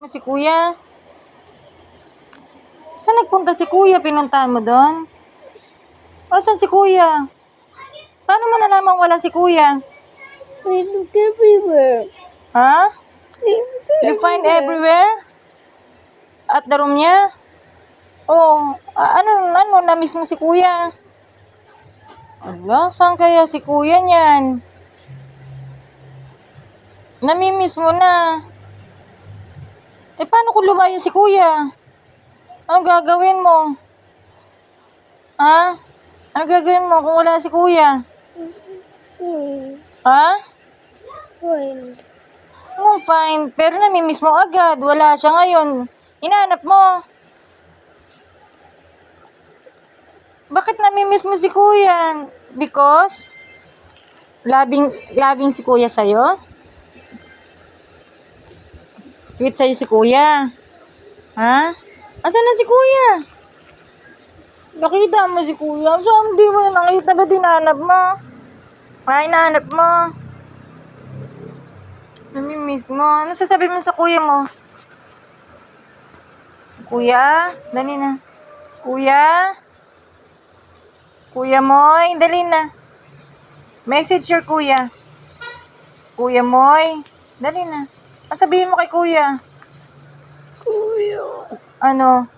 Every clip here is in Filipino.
Si kuya? Saan nagpunta si kuya? Pinuntahan mo doon? Asan si kuya? Paano mo nalamang wala si kuya? I look everywhere. Ha? I look You find everywhere? At the room niya? Oh, na-miss mo si kuya? Ala, saan kaya si kuya niyan? Namimiss mo na. Eh, paano kung lumayo si kuya? Anong gagawin mo? Ha? Anong gagawin mo kung wala si kuya? Ha? Fine. Anong fine? Pero namimiss mo agad. Wala siya ngayon. Hinahanap mo. Bakit namimiss mo si kuya? Because? Labing si kuya sa'yo? Sweet sa'yo si kuya? Ha? Asan na si kuya? Nakita mo si kuya? Saan di mo na nakita? Ba't hinahanap mo? Ay, hinahanap mo. Namimiss mo. Ano sasabi mo sa kuya mo? Kuya? Dali na. Kuya? Kuya Moy? Dali na. Message your kuya. Kuya Moy? Dali na. Sabihin mo kay kuya. Kuya. Ano?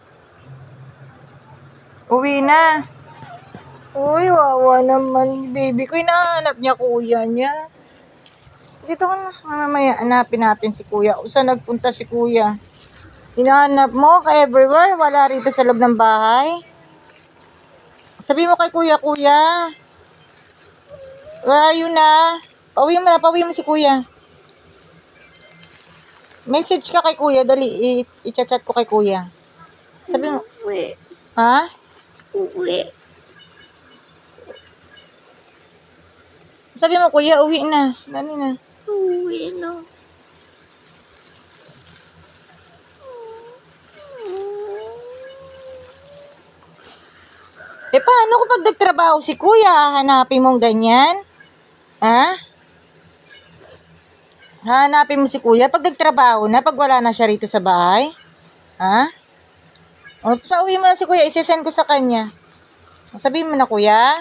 Uwi na. Uy, wawa naman. Baby ko, hinahanap niya kuya niya. Dito ka na. Mamaya, hanapin natin si kuya. O saan nagpunta si kuya? Hinahanap mo ka everywhere. Wala rito sa loob ng bahay. Sabi mo kay kuya, kuya. Where are you na? Pauwi mo si kuya. Message ka kay kuya. Dali, i-chat ko kay kuya. Sabi mo, Uwi. ha? Uwi. Sabi mo, kuya, uwi na. Dali na. Uwi na. Eh, paano kung pag nagtrabaho si kuya, hanapin mong ganyan? Ha? Hanapin mo si kuya pag nagtrabaho na, pag wala na siya rito sa bahay? Ha? O, sa uwi mo na si kuya, isesend ko sa kanya. Sabihin mo na, kuya.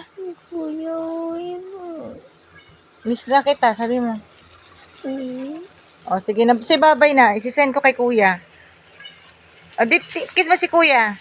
Kuya, uwi na. Miss na kita, sabi mo. O, sige na. Say bye-bye na. Isesend ko kay kuya. O, kiss mo si kuya.